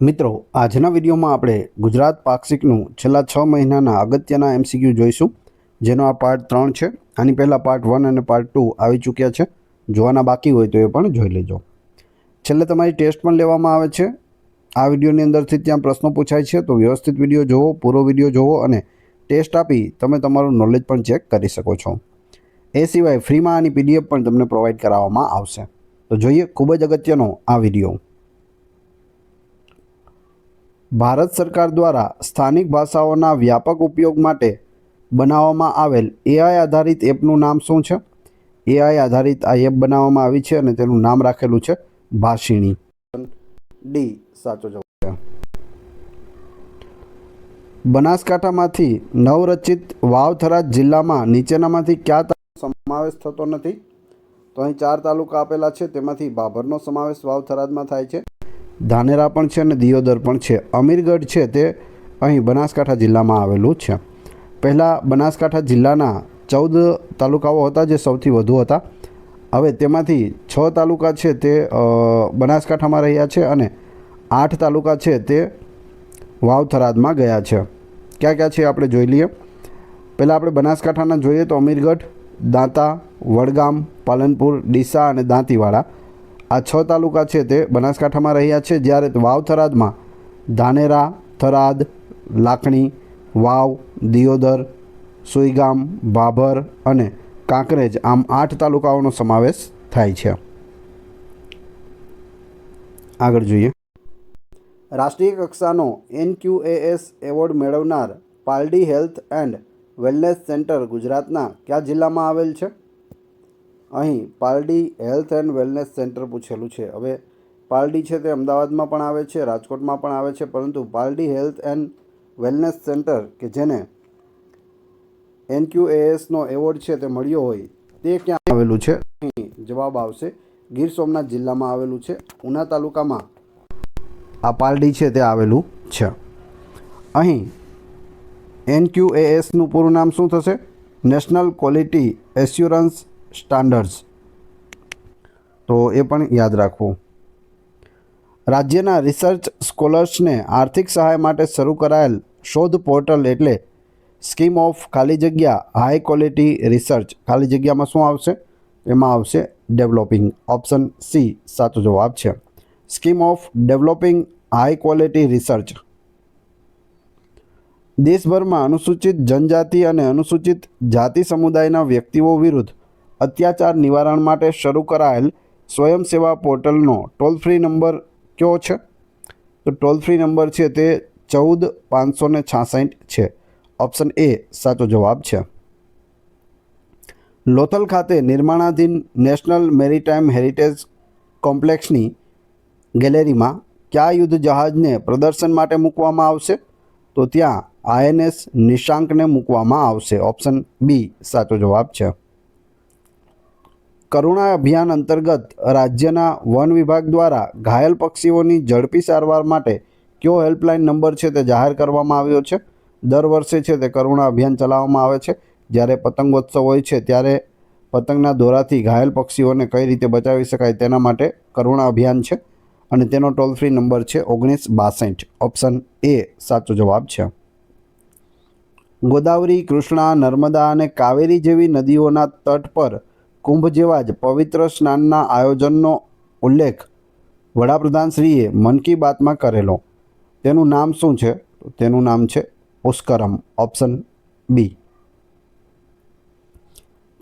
મિત્રો, આજના વિડીયોમાં આપણે ગુજરાત પાક્ષિકનું છેલ્લા 6 મહિનાના અગત્યના MCQ જોઈશું, જેનો આ પાર્ટ 3 છે. આની પહેલાં પાર્ટ 1 અને પાર્ટ 2 આવી ચૂક્યા છે. જોવાના બાકી હોય તો એ પણ જોઈ લેજો. છેલ્લે તમારી ટેસ્ટ પણ લેવામાં આવે છે. આ વિડીયોની અંદરથી ત્યાં પ્રશ્નો પૂછાય છે, તો વ્યવસ્થિત વિડીયો જોવો, પૂરો વિડીયો જોવો અને ટેસ્ટ આપી તમે તમારું નોલેજ પણ ચેક કરી શકો છો. એ સિવાય ફ્રીમાં આની PDF પણ તમને પ્રોવાઈડ કરાવવામાં આવશે. તો જોઈએ ખૂબ જ અગત્યનો આ વિડીયો. ભારત સરકાર દ્વારા સ્થાનિક ભાષાઓના વ્યાપક ઉપયોગ માટે બનાવવામાં આવેલ AI આધારિત એપનું નામ શું છે? AI આધારિત આ એપ બનાવવામાં આવી છે અને તેનું નામ રાખેલું છે ભાષિણી. ડી સાચો જવાબ છે. બનાસકાંઠામાંથી નવરચિત વાવ-થરાદ જિલ્લામાં નીચેનામાંથી કયા તાલુકાનો સમાવેશ થતો નથી? તો અહીં 4 તાલુકા આપેલા છે, તેમાંથી બાભરનો સમાવેશ વાવ-થરાદમાં થાય છે. ધાનેરા પણ છે અને દિયોદર પણ છે. અમીરગઢ છે તે અહીં બનાસકાંઠા જિલ્લામાં આવેલું છે. પહેલાં બનાસકાંઠા જિલ્લાના 14 તાલુકાઓ હતા, જે સૌથી વધુ હતા. હવે તેમાંથી 6 તાલુકા છે તે બનાસકાંઠામાં રહ્યા છે અને 8 તાલુકા છે તે વાવ-થરાદમાં ગયા છે. ક્યાં ક્યાં છે આપણે જોઈ લઈએ. પહેલાં આપણે બનાસકાંઠાના જોઈએ તો અમીરગઢ, દાંતા, વડગામ, પાલનપુર, ડીસા અને દાંતીવાડા, આ 6 તાલુકા છે તે બનાસકાંઠામાં રહ્યા છે. જ્યારે વાવ-થરાદમાં ધાનેરા, થરાદ, લાખણી, વાવ, દિયોદર, સુઈગામ, ભાભર અને કાંકરેજ, આમ 8 તાલુકાઓનો સમાવેશ થાય છે. આગળ જોઈએ. રાષ્ટ્રીય કક્ષાનો NQAS એવોર્ડ મેળવનાર Paldi health and wellness centre ગુજરાતના કયા જિલ્લામાં આવેલ છે? અહીં Paldi health and wellness centre પૂછેલું છે. હવે પાલડી છે તે અમદાવાદમાં પણ આવે છે, રાજકોટમાં પણ આવે છે, પરંતુ Paldi health and wellness centre કે જેને NQASનો એવોર્ડ છે તે મળ્યો હોય તે ક્યાં આવેલું છે? અહીં જવાબ આવશે ગીર સોમનાથ જિલ્લામાં આવેલું છે. ઉના તાલુકામાં આ પાલડી છે તે આવેલું છે. અહીં NQASનું પૂરું નામ શું થશે? National quality assurance standards. તો એ પણ યાદ રાખવું. રાજ્યના રિસર્ચ સ્કોલર્સને આર્થિક સહાય માટે શરૂ કરાયેલ શોધ પોર્ટલ એટલે સ્કીમ ઓફ ખાલી જગ્યા હાઈ ક્વોલિટી રિસર્ચ, ખાલી જગ્યામાં શું આવશે? એમાં આવશે ડેવલપિંગ. ઓપ્શન સી સાચો જવાબ છે. Scheme of developing high quality research. દેશભરમાં અનુસૂચિત જનજાતિ અને અનુસૂચિત જાતિ સમુદાયના વ્યક્તિઓ વિરુદ્ધ અત્યાચાર નિવારણ માટે શરૂ કરાયેલ સ્વયંસેવા પોર્ટલનો ટોલ ફ્રી નંબર કયો છે? તો ટોલ ફ્રી નંબર છે તે 14566 છે. ઓપ્શન એ સાચો જવાબ છે. લોથલ ખાતે નિર્માણાધીન નેશનલ મેરીટાઈમ હેરિટેજ કોમ્પ્લેક્સની ગેલેરીમાં કયા યુદ્ધ જહાજને પ્રદર્શન માટે મૂકવામાં આવશે? તો ત્યાં INS નિશાંકને મૂકવામાં આવશે. ઓપ્શન બી સાચો જવાબ છે. કરુણા અભિયાન અંતર્ગત રાજ્યના વન વિભાગ દ્વારા ઘાયલ પક્ષીઓની ઝડપી સારવાર માટે કયો હેલ્પલાઇન નંબર છે તે જાહેર કરવામાં આવ્યો છે? દર વર્ષે છે તે કરુણા અભિયાન ચલાવવામાં આવે છે. જ્યારે પતંગોત્સવ હોય છે ત્યારે પતંગના દોરાથી ઘાયલ પક્ષીઓને કઈ રીતે બચાવી શકાય તેના માટે કરુણા અભિયાન છે અને તેનો ટોલ ફ્રી નંબર છે 1962. ઓપ્શન એ સાચો જવાબ છે. ગોદાવરી, કૃષ્ણા, નર્મદા અને કાવેરી જેવી નદીઓના તટ પર કુંભ જેવા જ પવિત્ર સ્નાનના આયોજનનો ઉલ્લેખ વડાપ્રધાનશ્રીએ મન કી બાતમાં કરેલો. તેનું નામ શું છે? તેનું નામ છે પુષ્કરમ. Option B.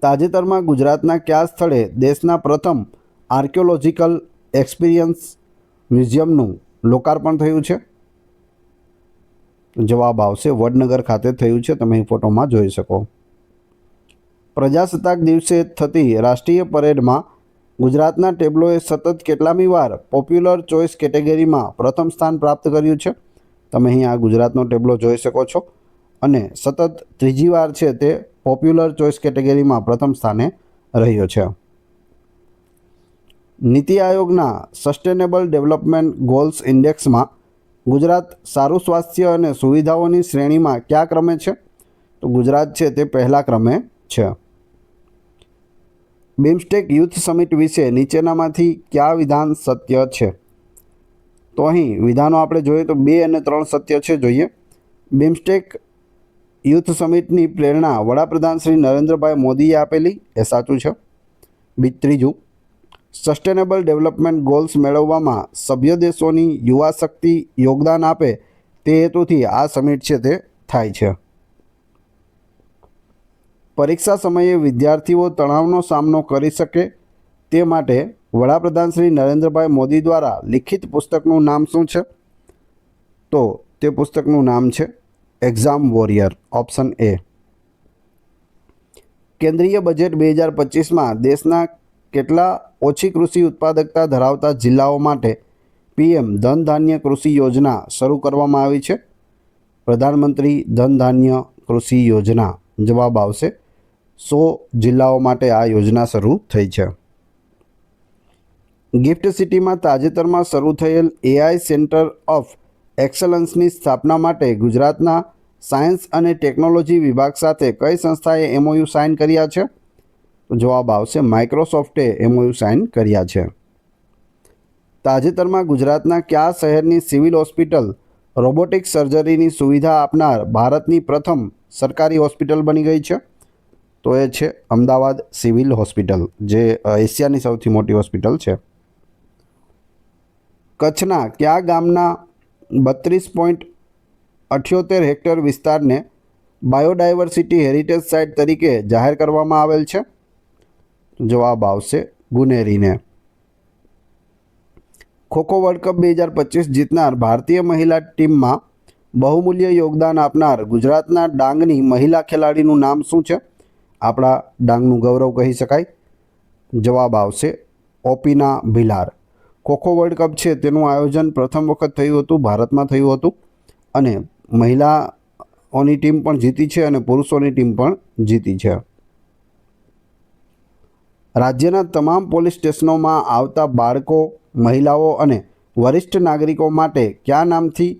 તાજેતરમાં ગુજરાતના કયા સ્થળે દેશના પ્રથમ આર્કિયોલોજીકલ એક્સપિરિયન્સ મ્યુઝિયમનું લોકાર્પણ થયું છે? જવાબ આવશે વડનગર ખાતે થયું છે. તમે અહીં ફોટોમાં જોઈ શકો. પ્રજાસત્તાક દિવસે થતી રાષ્ટ્રીય પરેડમાં ગુજરાતના ટેબ્લોએ સતત કેટલામી વાર પોપ્યુલર ચોઇસ કેટેગરીમાં પ્રથમ સ્થાન પ્રાપ્ત કર્યું છે? તમે અહીં આ ગુજરાતનો ટેબ્લો જોઈ શકો છો અને સતત ત્રીજી વાર છે તે પોપ્યુલર ચોઇસ કેટેગરીમાં પ્રથમ સ્થાને રહ્યો છે. નીતિ આયોગના સસ્ટેનેબલ ડેવલપમેન્ટ ગોલ્સ ઇન્ડેક્સમાં ગુજરાત સારું સ્વાસ્થ્ય અને સુવિધાઓની શ્રેણીમાં કયા ક્રમે છે? તો ગુજરાત છે તે પહેલા ક્રમે છે. બિમસ્ટેક યુથ સમિટ વિશે નીચેનામાંથી કયા વિધાન સત્ય છે? તો અહીં વિધાનો આપણે જોઈએ તો 2 અને 3 સત્ય છે. જોઈએ, બિમસ્ટેક યુથ સમિટની પ્રેરણા વડાપ્રધાન શ્રી નરેન્દ્રભાઈ મોદીએ આપેલી, એ સાચું છે. ત્રીજું, સસ્ટેનેબલ ડેવલપમેન્ટ ગોલ્સ મેળવવામાં સભ્ય દેશોની યુવા શક્તિ યોગદાન આપે તે હેતુથી આ સમિટ છે તે થાય છે. પરીક્ષા સમયે વિદ્યાર્થીઓ તણાવનો સામનો કરી શકે તે માટે વડાપ્રધાન શ્રી નરેન્દ્રભાઈ મોદી દ્વારા લિખિત પુસ્તકનું નામ શું છે? તો તે પુસ્તકનું નામ છે એક્ઝામ વોરિયર, ઓપ્શન એ. કેન્દ્રીય બજેટ 2025માં દેશના કેટલા ઓછી કૃષિ ઉત્પાદકતા ધરાવતા જિલ્લાઓ માટે પીએમ ધન ધાન્ય કૃષિ યોજના શરૂ કરવામાં આવી છે? પ્રધાનમંત્રી ધન ધાન્ય કૃષિ યોજના. જવાબ આવશે 100 જિલ્લાઓ માટે આ યોજના શરૂ થઈ છે. ગિફ્ટ સિટીમાં તાજેતરમાં શરૂ થયેલ એઆઈ સેન્ટર ઓફ એક્સલન્સની સ્થાપના માટે ગુજરાતના સાયન્સ અને ટેકનોલોજી વિભાગ સાથે કઈ સંસ્થાએ એમઓયુ સાઇન કર્યા છે? તો જવાબ આવશે માઇક્રોસોફ્ટે એમઓયુ સાઇન કર્યા છે. તાજેતરમાં ગુજરાતના કયા શહેરની સિવિલ હોસ્પિટલ રોબોટિક સર્જરીની સુવિધા આપનાર ભારતની પ્રથમ સરકારી હોસ્પિટલ બની ગઈ છે? તો એ છે અમદાવાદ સિવિલ હોસ્પિટલ, જે એશિયાની સૌથી મોટી હોસ્પિટલ છે. કચ્છના કયા ગામના 32.78 હેક્ટર વિસ્તારને બાયોડાયવર્સિટી હેરિટેજ સાઇટ તરીકે જાહેર કરવામાં આવેલ છે? જવાબ આવશે ગુનેરીને. ખોખો વર્લ્ડ કપ 2025 જીતનાર ભારતીય મહિલા ટીમમાં બહુમૂલ્ય યોગદાન આપનાર ગુજરાતના ડાંગની મહિલા ખેલાડીનું નામ શું છે? આપણા ડાંગનું ગૌરવ કહી શકાય. જવાબ આવશે ઓપીના ભિલાર. ખોખો વર્લ્ડ કપ છે તેનું આયોજન પ્રથમ વખત થયું હતું, ભારતમાં થયું હતું, અને મહિલાઓની ટીમ પણ જીતી છે અને પુરુષોની ટીમ પણ જીતી છે. રાજ્યના તમામ પોલીસ સ્ટેશનોમાં આવતા બાળકો, મહિલાઓ અને વરિષ્ઠ નાગરિકો માટે કયા નામથી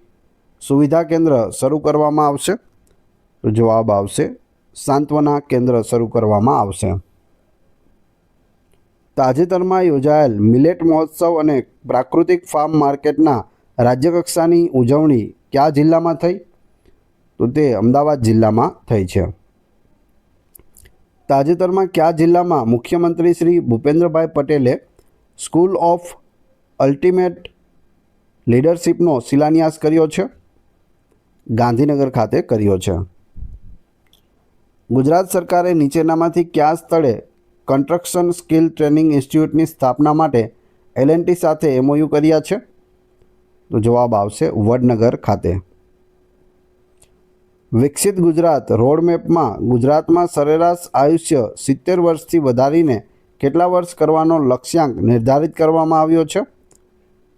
સુવિધા કેન્દ્ર શરૂ કરવામાં આવશે? તો જવાબ આવશે સાંત્વના કેન્દ્ર શરૂ કરવામાં આવશે. તાજેતરમાં યોજાયેલ મિલેટ મહોત્સવ અને પ્રાકૃતિક ફાર્મ માર્કેટના રાજ્યકક્ષાની ઉજવણી કયા જિલ્લામાં થઈ? તો તે અમદાવાદ જિલ્લામાં થઈ છે. તાજેતરમાં કયા જિલ્લામાં મુખ્યમંત્રી શ્રી ભૂપેન્દ્રભાઈ પટેલે સ્કૂલ ઓફ અલ્ટિમેટ લીડરશિપનો શિલાન્યાસ કર્યો છે? ગાંધીનગર ખાતે કર્યો છે. ગુજરાત સરકારે નીચેનામાંથી કયા સ્થળે કન્સ્ટ્રક્શન સ્કિલ ટ્રેનિંગ ઇન્સ્ટિટ્યૂટની સ્થાપના માટે એલએનટી સાથે એમઓયુ કર્યા છે? તો જવાબ આવશે વડનગર ખાતે. વિકસિત ગુજરાત રોડમેપમાં ગુજરાતમાં સરેરાશ આયુષ્ય 70 વર્ષથી વધારીને કેટલા વર્ષ કરવાનો લક્ષ્યાંક નિર્ધારિત કરવામાં આવ્યો છે?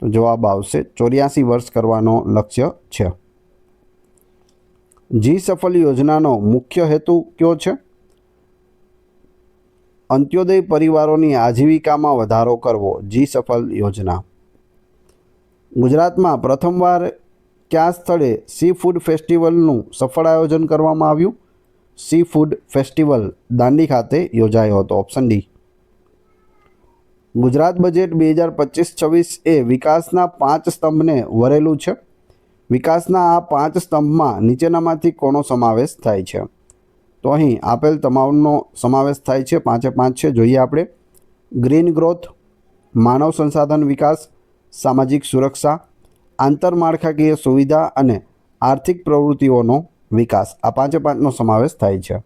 તો જવાબ આવશે 84 વર્ષ કરવાનો લક્ષ્ય છે. જી સફળ યોજનાનો મુખ્ય હેતુ કયો છે? અંત્યોદય પરિવારોની આજીવિકામાં વધારો કરવો. જી સફળ યોજના. ગુજરાતમાં પ્રથમવાર કયા સ્થળે સી ફૂડ ફેસ્ટિવલનું સફળ આયોજન કરવામાં આવ્યું? સી ફૂડ ફેસ્ટિવલ દાંડી ખાતે યોજાયો હતો, ઓપ્શન ડી. ગુજરાત બજેટ 2025-26 એ વિકાસના 5 સ્તંભને વરેલું છે. વિકાસના આ 5 સ્તંભમાં નીચેનામાંથી કોનો સમાવેશ થાય છે? તો અહીં આપેલ તમામનો સમાવેશ થાય છે. 5 છે. જોઈએ આપણે. ગ્રીન ગ્રોથ, માનવ સંસાધન વિકાસ, સામાજિક સુરક્ષા, આંતરમાળખાકીય સુવિધા અને આર્થિક પ્રવૃત્તિઓનો વિકાસ. આ 5નો સમાવેશ થાય છે.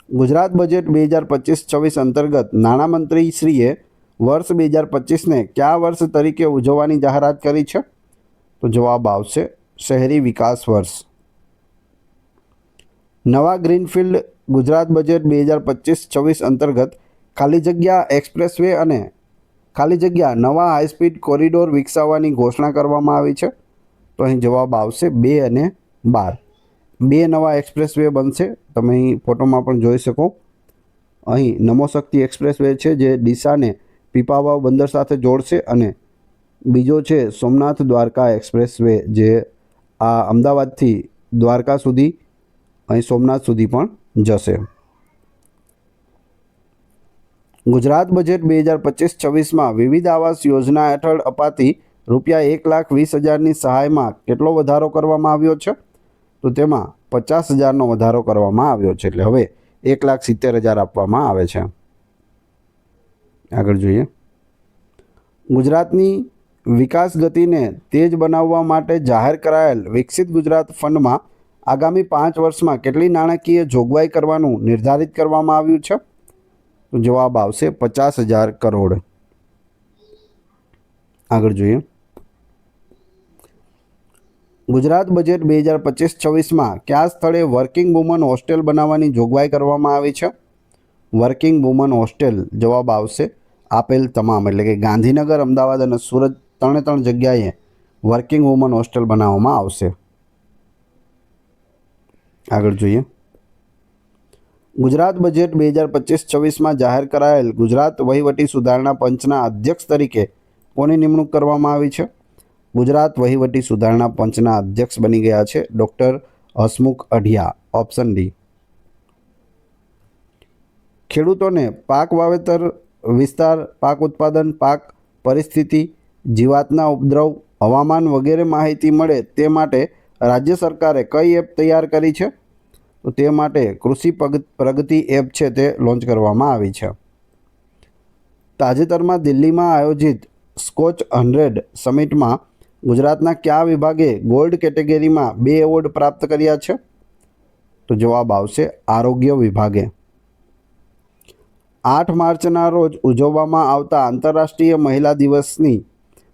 ગુજરાત બજેટ 2025-26 અંતર્ગત નાણામંત્રીશ્રીએ વર્ષ 2025ને કયા વર્ષ તરીકે ઉજવવાની જાહેરાત કરી છે? તો જવાબ આવશે શહેરી વિકાસ વર્ષ. નવા ગ્રીનફિલ્ડ ગુજરાત બજેટ 2025-26 અંતર્ગત ખાલી જગ્યા એક્સપ્રેસવે અને ખાલી જગ્યા નવા હાઈસ્પીડ કોરિડોર વિકસાવવાની ઘોષણા કરવામાં આવી છે. તો અહીં જવાબ આવશે 2 અને 12. 2 નવા એક્સપ્રેસવે બનશે. તમે અહીં ફોટોમાં પણ જોઈ શકો. અહીં નમો શક્તિ એક્સપ્રેસવે છે જે ડીસાને પીપાવાવ બંદર સાથે જોડશે, અને બીજો છે સોમનાથ દ્વારકા એક્સપ્રેસવે જે આ અમદાવાદથી દ્વારકા સુધી, અહીં સોમનાથ સુધી પણ જશે. ગુજરાત બજેટ 2025-26માં વિવિધ આવાસ યોજના હેઠળ અપાતી રૂપિયા 1,20,000ની સહાયમાં કેટલો વધારો કરવામાં આવ્યો છે? તો તેમાં 50,000નો વધારો કરવામાં આવ્યો છે. એટલે હવે 1,70,000 આપવામાં આવે છે. આગળ જોઈએ. ગુજરાતની વિકાસ ગતિને તેજ બનાવવા માટે જાહેર કરાયેલ વિકસિત ગુજરાત ફંડમાં આગામી 5 વર્ષમાં કેટલી નાણાકીય જોગવાઈ કરવાનું નિર્ધારિત કરવામાં આવ્યું છે? તો જવાબ આવશે 50,000 કરોડ. આગળ જોઈએ. ગુજરાત બજેટ 2025-26માં કયા સ્થળે વર્કિંગ વુમન હોસ્ટેલ બનાવવાની જોગવાઈ કરવામાં આવી છે? વર્કિંગ વુમન હોસ્ટેલ જવાબ આવશે આપેલ તમામ, એટલે કે ગાંધીનગર, અમદાવાદ અને સુરત ત્રણે જગ્યાએ વર્કિંગ વુમન હોસ્ટેલ બનાવવામાં આવશે. આગળ જોઈએ. ગુજરાત બજેટ 2025-26માં જાહેર કરાયેલ ગુજરાત વહીવટી સુધારણા પંચના અધ્યક્ષ તરીકે કોની નિમણૂક કરવામાં આવી છે? ગુજરાત વહીવટી સુધારણા પંચના અધ્યક્ષ બની ગયા છે doctor Hasmukh Adhia. Option D. ખેડૂતોને પાક વાવેતર વિસ્તાર, પાક ઉત્પાદન, પાક પરિસ્થિતિ, જીવાતના ઉપદ્રવ, હવામાન વગેરે માહિતી મળે તે માટે રાજ્ય સરકારે કઈ એપ તૈયાર કરી છે? તો તે માટે કૃષિ પ્રગતિ એપ છે તે લોન્ચ કરવામાં આવી છે. તાજેતરમાં દિલ્હીમાં આયોજિત સ્કોચ 100 સમિટમાં ગુજરાતના કયા વિભાગે ગોલ્ડ કેટેગરીમાં 2 એવોર્ડ પ્રાપ્ત કર્યા છે? તો જવાબ આવશે આરોગ્ય વિભાગે. 8 માર્ચના રોજ ઉજવવામાં આવતા આંતરરાષ્ટ્રીય મહિલા દિવસની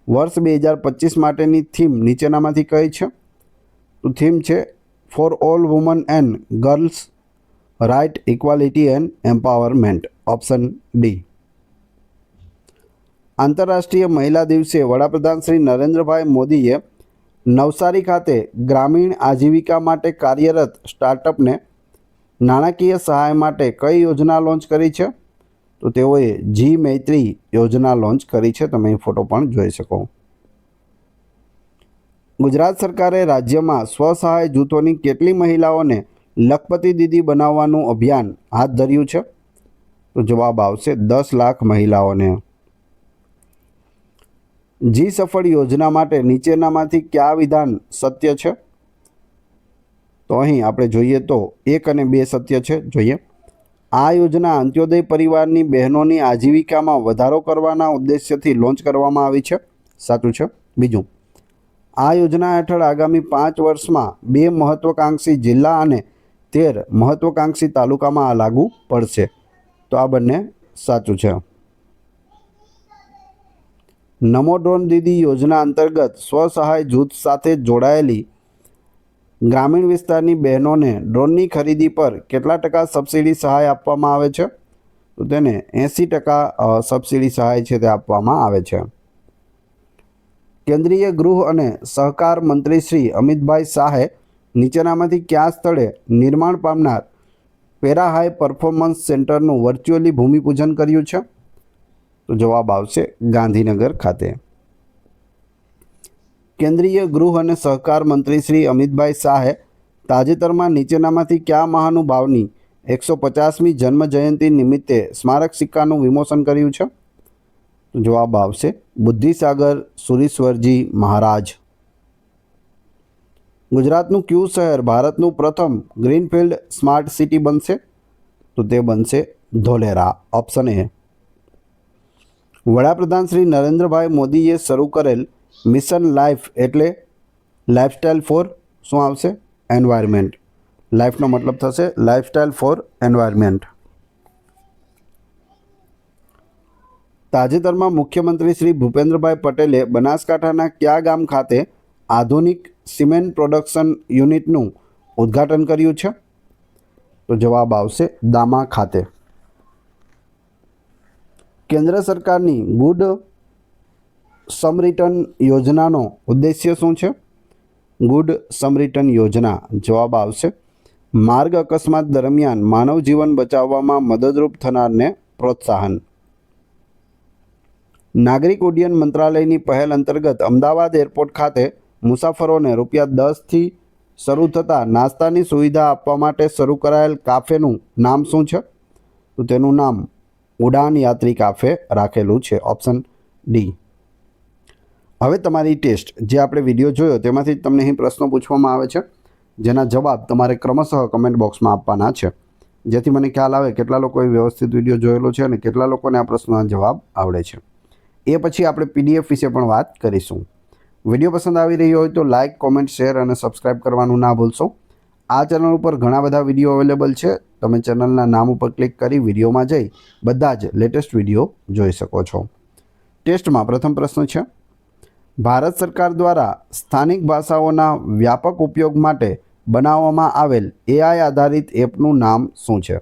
વર્ષ 2025 માટેની થીમ નીચેનામાંથી કઈ છે? તો થીમ છે for all women and girls right, equality and empowerment. Option D. આંતરરાષ્ટ્રીય મહિલા દિવસે વડાપ્રધાન શ્રી નરેન્દ્રભાઈ મોદીએ નવસારી ખાતે ગ્રામીણ આજીવિકા માટે કાર્યરત સ્ટાર્ટઅપને નાણાકીય સહાય માટે કઈ યોજના લોન્ચ કરી છે? તો તેઓએ જી મૈત્રી યોજના લોન્ચ કરી છે. તમે એ ફોટો પણ જોઈ શકો. ગુજરાત સરકારે રાજ્યમાં સ્વસહાય જૂથોની કેટલી મહિલાઓને લખપતિ દીદી બનાવવાનું અભિયાન હાથ ધર્યું છે? તો જવાબ આવશે 10 લાખ મહિલાઓને. જી સફળ યોજના માટે નીચેનામાંથી કયા વિધાન સત્ય છે? તો અહીં આપણે જોઈએ તો 1 અને 2 સત્ય છે. જોઈએ. આ યોજના અંત્યોદય પરિવારની બહેનોની આજીવિકામાં વધારો કરવાના ઉદ્દેશ્યથી લોન્ચ કરવામાં આવી છે. સાચું છે. બીજું, આ યોજના હેઠળ આગામી 5 વર્ષમાં 2 મહત્વાકાંક્ષી જિલ્લા અને 13 મહત્વાકાંક્ષી તાલુકામાં આ લાગુ પડશે. તો આ બંને સાચું છે. નમો ડ્રોન દીદી યોજના અંતર્ગત સ્વસહાય જૂથ સાથે જોડાયેલી ગ્રામીણ વિસ્તારની બહેનોને ડ્રોનની ખરીદી પર કેટલા ટકા સબસિડી સહાય આપવામાં આવે છે? તો તેને 80% સબસિડી સહાય છે તે આપવામાં આવે છે. કેન્દ્રીય ગૃહ અને સહકાર મંત્રી શ્રી અમિતભાઈ શાહે નીચેનામાંથી કયા સ્થળે નિર્માણ પામનાર પેરા હાઈ પરફોર્મન્સ સેન્ટરનું વર્ચ્યુઅલી ભૂમિપૂજન કર્યું છે? તો જવાબ આવશે ગાંધીનગર ખાતે. કેન્દ્રીય ગૃહ અને સહકાર મંત્રી શ્રી અમિતભાઈ શાહે તાજેતરમાં નીચેનામાંથી કયા મહાનુભાવની 150મી જન્મ જયંતિ નિમિત્તે સ્મારક સિક્કાનું વિમોચન કર્યું છે? તો જવાબ આવશે બુદ્ધિસાગર સુરીશ્વરજી મહારાજ. ગુજરાતનું કયું શહેર ભારતનું પ્રથમ ગ્રીનફિલ્ડ સ્માર્ટ સિટી બનશે? તો તે બનશે ધોલેરા. Option A. વડાપ્રધાન શ્રી નરેન્દ્રભાઈ મોદીએ શરૂ કરેલ મિશન લાઈફ એટલે લાઇફસ્ટાઇલ ફોર શું આવશે? એન્વાયરમેન્ટ. લાઈફનો મતલબ થશે લાઇફસ્ટાઇલ ફોર એન્વાયરમેન્ટ. તાજેતરમાં મુખ્યમંત્રી શ્રી ભૂપેન્દ્રભાઈ પટેલે બનાસકાંઠાના કયા ગામ ખાતે આધુનિક સિમેન્ટ પ્રોડક્શન યુનિટનું ઉદ્ઘાટન કર્યું છે? તો જવાબ આવશે દામા ખાતે. કેન્દ્ર સરકારની ગુડ સમરિટન યોજનાનો ઉદ્દેશ્ય શું છે? ગુડ સમરિટન યોજના જવાબ આવશે માર્ગ અકસ્માત દરમિયાન માનવ જીવન બચાવવામાં મદદરૂપ થનારને પ્રોત્સાહન. નાગરિક ઉડ્ડયન મંત્રાલયની પહેલ અંતર્ગત અમદાવાદ એરપોર્ટ ખાતે મુસાફરોને ₹10થી શરૂ થતા નાસ્તાની સુવિધા આપવા માટે શરૂ કરાયેલ કાફેનું નામ શું છે? તો તેનું નામ ઉડાન યાત્રી કાફે રાખેલું છે? Option D. હવે તમારી ટેસ્ટ જે આપણે વિડીયો જોયો તેમાંથી તમને અહીં પ્રશ્નો પૂછવામાં આવે છે, જેના જવાબ તમારે ક્રમશઃ કમેન્ટ બોક્સમાં આપવાના છે, જેથી મને ખ્યાલ આવે કેટલા લોકોએ વ્યવસ્થિત વિડીયો જોયેલો છે અને કેટલા લોકોને આ પ્રશ્નોના જવાબ આવડે છે. એ પછી આપણે PDF વિશે પણ વાત કરીશું. વિડીયો પસંદ આવી રહ્યો હોય તો લાઇક, કોમેન્ટ, શેર અને સબસ્ક્રાઈબ કરવાનું ના ભૂલશો. આ ચેનલ ઉપર ઘણા બધા વિડીયો અવેલેબલ છે. તમે ચેનલના નામ ઉપર ક્લિક કરી વિડીયોમાં જઈ બધા જ લેટેસ્ટ વિડીયો જોઈ શકો છો. ટેસ્ટમાં પ્રથમ પ્રશ્ન છે, ભારત સરકાર દ્વારા સ્થાનિક ભાષાઓના વ્યાપક ઉપયોગ માટે બનાવવામાં આવેલ AI આધારિત એપનું નામ શું છે?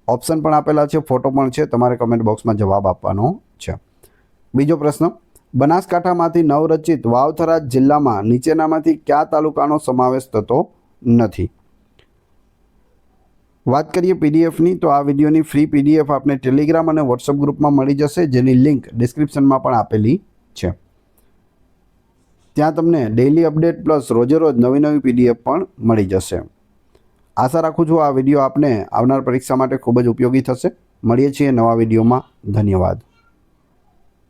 ઓપ્શન પણ આપેલા છે, ફોટો પણ છે, તમારે કમેન્ટ બોક્સમાં જવાબ આપવાનો છે. બીજો પ્રશ્ન, બનાસકાંઠામાંથી નવરચિત વાવથરા જિલ્લામાં નીચેનામાંથી કયા તાલુકાનો સમાવેશ થતો નથી? વાત કરીએ PDFની તો આ વિડીયોની ફ્રી PDF આપને ટેલિગ્રામ અને વોટ્સઅપ ગ્રુપમાં મળી જશે, જેની લિંક ડિસ્ક્રિપ્શનમાં પણ આપેલી છે. ત્યાં તમને ડેઇલી અપડેટ પ્લસ રોજે રોજ નવી PDF પણ મળી જશે. આશા રાખું છું આ વિડીયો આપને આવનાર પરીક્ષા માટે ખૂબ જ ઉપયોગી થશે. મળીએ છીએ નવા વિડીયોમાં. ધન્યવાદ.